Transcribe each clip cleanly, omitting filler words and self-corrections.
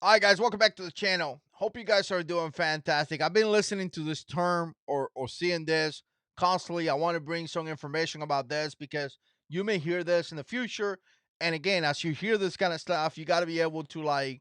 All right, guys, welcome back to the channel. Hope you guys are doing fantastic. I've been listening to this term or seeing this constantly. I want to bring some information about this because you may hear this in the future. And again, as you hear this kind of stuff, you got to be able to like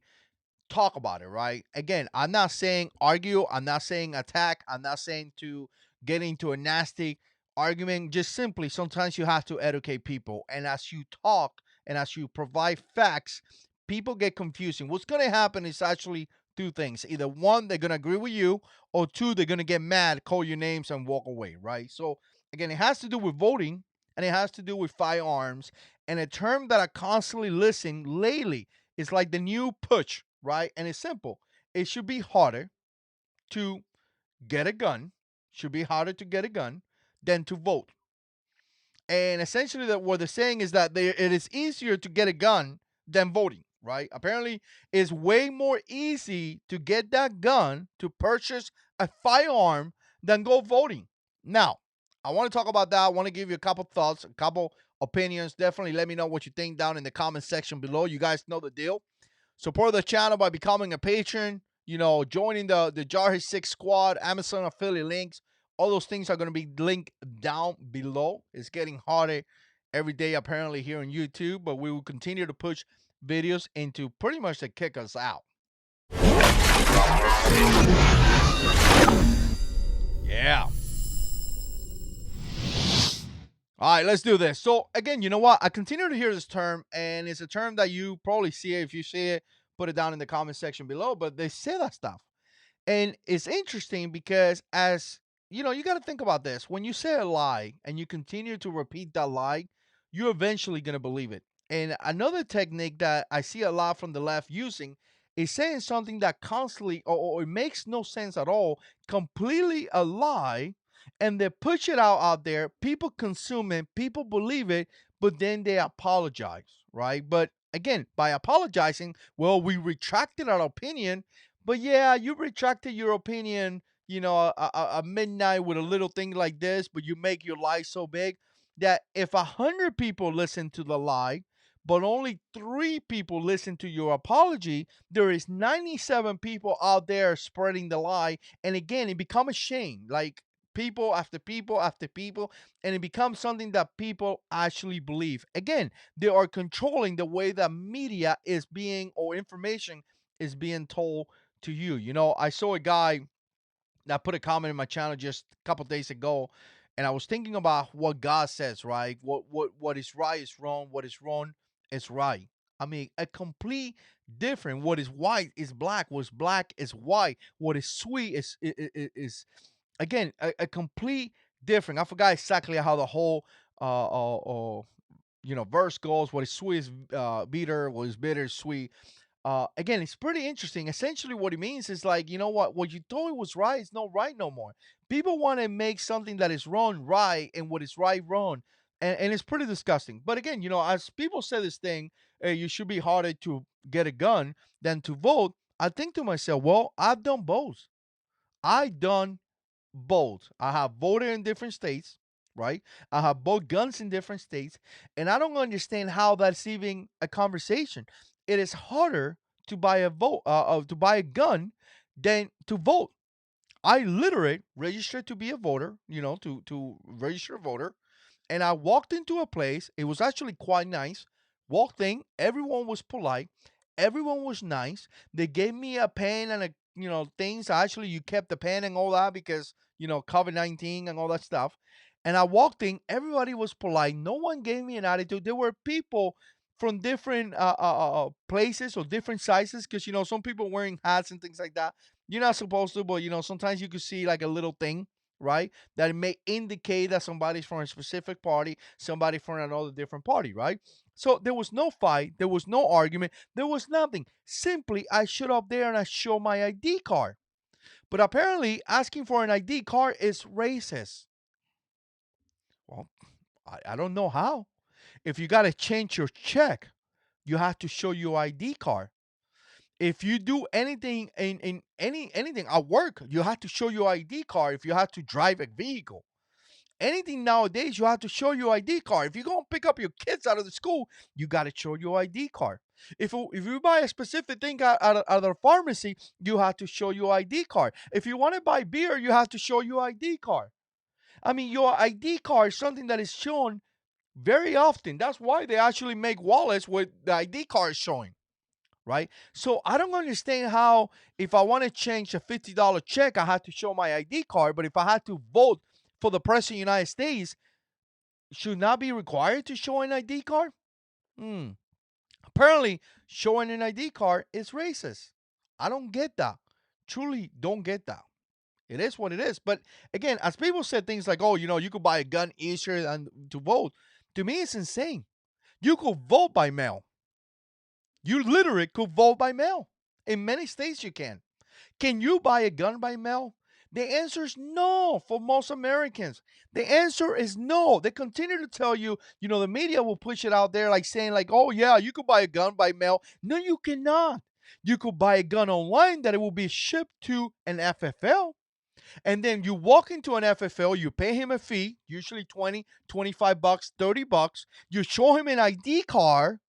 talk about it, right? Again, I'm not saying argue, I'm not saying attack, I'm not saying to get into a nasty argument. Just simply, sometimes you have to educate people. And as you talk and as you provide facts, people get confusing. What's going to happen is actually two things. Either one, they're going to agree with you, or two, they're going to get mad, call your names, and walk away, right? So, again, it has to do with voting and it has to do with firearms. And a term that I constantly listen lately is like the new push, right? And it's simple. It should be harder to get a gun, should be harder to get a gun than to vote. And essentially, that what they're saying is that it is easier to get a gun than voting, right? Apparently, it's way more easy to get that gun to purchase a firearm than go voting. Now, I want to talk about that. I want to give you a couple thoughts, a couple opinions. Definitely let me know what you think down in the comment section below. You guys know the deal. Support the channel by becoming a patron, joining the Jarhead 6 squad, Amazon affiliate links. All those things are going to be linked down below. It's getting harder every day, apparently, here on YouTube, but we will continue to push videos into pretty much to kick us out. Yeah. All right, let's do this. So again, you know what? I continue to hear this term, and it's a term that you probably see it. If you see it, put it down in the comment section below. But they say that stuff. And it's interesting because as you got to think about this. When you say a lie and you continue to repeat that lie, you're eventually going to believe it. And another technique that I see a lot from the left using is saying something that constantly or it makes no sense at all, completely a lie, and they push it out there. People consume it, people believe it, but then they apologize, right? But again, by apologizing, well, we retracted our opinion, but yeah, you retracted your opinion, a midnight with a little thing like this, but you make your lie so big that if 100 people listen to the lie, but only 3 people listen to your apology, there is 97 people out there spreading the lie. And again, it becomes a shame. Like people after people after people, and it becomes something that people actually believe. Again, they are controlling the way that media is being or information is being told to you. I saw a guy that put a comment in my channel just a couple days ago, and I was thinking about what God says, right? What is right is wrong, what is wrong is right. I mean, a complete different. What is white is black. What's black is white. What is sweet is again a complete different. I forgot exactly how the whole verse goes. What is sweet is bitter. What is bitter is sweet. Again, it's pretty interesting. Essentially, what it means is like, you know what you thought it was right is not right no more. People want to make something that is wrong right and what is right wrong. And it's pretty disgusting. But again, as people say this thing, you should be harder to get a gun than to vote. I think to myself, well, I've done both. I done both. I have voted in different states, right? I have bought guns in different states, and I don't understand how that's even a conversation. It is harder to buy a to buy a gun than to vote. I literally registered to be a voter, to register a voter, and I walked into a place. It was actually quite nice. Walked in, everyone was polite, everyone was nice. They gave me a pen and a things. Actually, you kept the pen and all that because COVID-19 and all that stuff. And I walked in, everybody was polite. No one gave me an attitude. There were people from different places or different sizes because some people wearing hats and things like that. You're not supposed to, but sometimes you could see like a little thing, right? That may indicate that somebody's from a specific party, somebody from another different party, right? So there was no fight, there was no argument, there was nothing. Simply, I showed up there and I showed my ID card. But apparently, asking for an ID card is racist. Well, I don't know how. If you got to change your check, you have to show your ID card. If you do anything in anything at work, you have to show your ID card if you have to drive a vehicle. Anything nowadays, you have to show your ID card. If you're going to pick up your kids out of the school, you got to show your ID card. If you buy a specific thing out of the pharmacy, you have to show your ID card. If you want to buy beer, you have to show your ID card. I mean, your ID card is something that is shown very often. That's why they actually make wallets with the ID card showing, right? So I don't understand how, if I want to change a $50 check, I have to show my ID card. But if I had to vote for the president of the United States, should not be required to show an ID card? Hmm. Apparently, showing an ID card is racist. I don't get that. Truly don't get that. It is what it is. But again, as people said things like, oh, you could buy a gun easier than to vote. To me, it's insane. You could vote by mail. You literally could vote by mail. In many states, you can. Can you buy a gun by mail? The answer is no for most Americans. The answer is no. They continue to tell you, the media will push it out there like saying like, oh yeah, you could buy a gun by mail. No, you cannot. You could buy a gun online that it will be shipped to an FFL. And then you walk into an FFL, you pay him a fee, usually 20, 25 bucks, 30 bucks. You show him an ID card,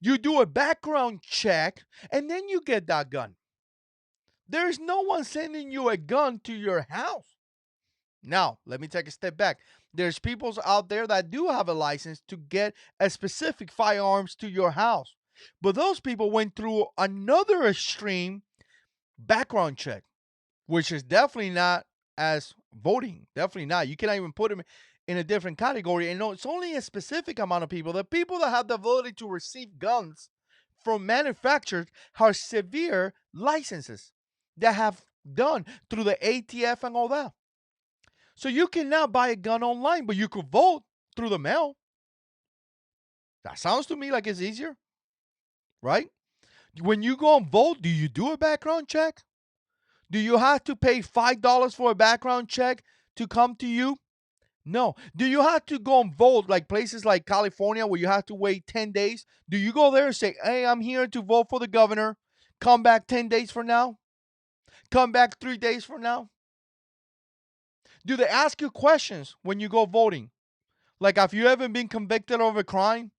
you do a background check, and then you get that gun. There's no one sending you a gun to your house. Now, let me take a step back. There's people out there that do have a license to get a specific firearms to your house. But those people went through another extreme background check, which is definitely not as voting. Definitely not. You cannot even put them in a different category. And no, it's only a specific amount of people. The people that have the ability to receive guns from manufacturers have severe licenses that have done through the ATF and all that. So you cannot buy a gun online, but you could vote through the mail. That sounds to me like it's easier, right? When you go and vote, do you do a background check? Do you have to pay $5 for a background check to come to you? No. Do you have to go and vote like places like California where you have to wait 10 days? Do you go there and say, hey, I'm here to vote for the governor. Come back 10 days from now? Come back 3 days from now? Do they ask you questions when you go voting? Like, have you ever been convicted of a crime?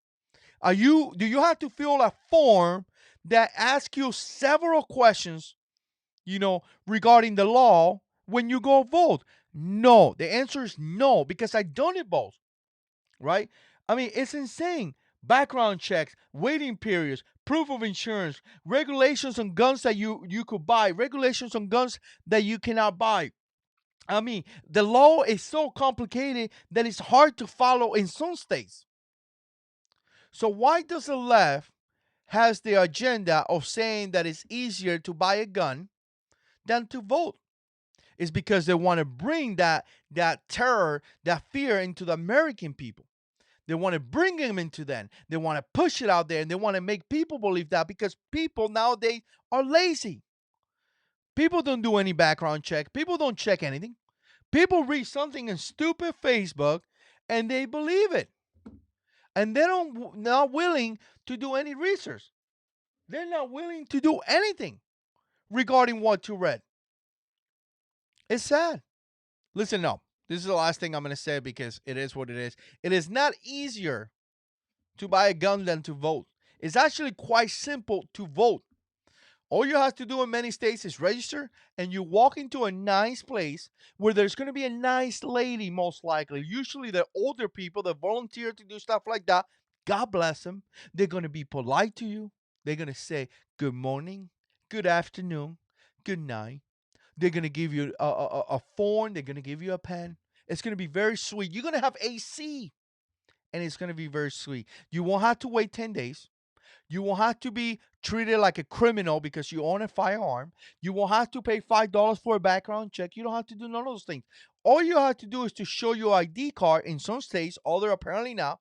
Do you have to fill a form that asks you several questions, regarding the law when you go vote? No. The answer is no, because I done it both, right? I mean, it's insane. Background checks, waiting periods, proof of insurance, regulations on guns that you could buy, regulations on guns that you cannot buy. I mean, the law is so complicated that it's hard to follow in some states. So why does the left has the agenda of saying that it's easier to buy a gun than to vote? It's because they want to bring that terror, that fear into the American people. They want to bring them into that. They want to push it out there, and they want to make people believe that, because people nowadays are lazy. People don't do any background check. People don't check anything. People read something in stupid Facebook and they believe it. And they don't not willing to do any research. They're not willing to do anything regarding what to read. It's sad. Listen, no. This is the last thing I'm going to say because it is what it is. It is not easier to buy a gun than to vote. It's actually quite simple to vote. All you have to do in many states is register, and you walk into a nice place where there's going to be a nice lady, most likely. Usually, the older people that volunteer to do stuff like that. God bless them. They're going to be polite to you. They're going to say, good morning, good afternoon, good night. They're going to give you a phone. They're going to give you a pen. It's going to be very sweet. You're going to have AC, and it's going to be very sweet. You won't have to wait 10 days. You won't have to be treated like a criminal because you own a firearm. You won't have to pay $5 for a background check. You don't have to do none of those things. All you have to do is to show your ID card in some states, other apparently not,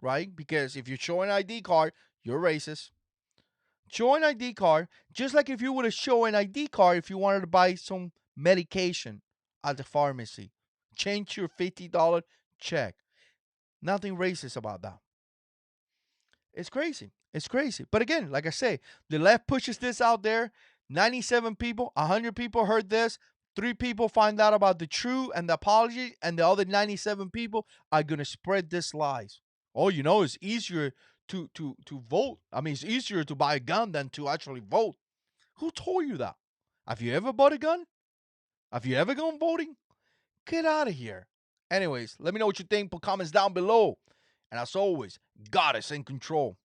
right? Because if you show an ID card, you're racist. Show an ID card, just like if you would have shown an ID card if you wanted to buy some medication at the pharmacy. Change your $50 check. Nothing racist about that. It's crazy. It's crazy. But again, like I say, the left pushes this out there. 97 people, 100 people heard this. Three people find out about the truth and the apology, and the other 97 people are gonna spread this lies. Oh, it's easier to vote. I mean, it's easier to buy a gun than to actually vote. Who told you that? Have you ever bought a gun? Have you ever gone voting? Get out of here. Anyways, let me know what you think. Put comments down below. And as always, God is in control.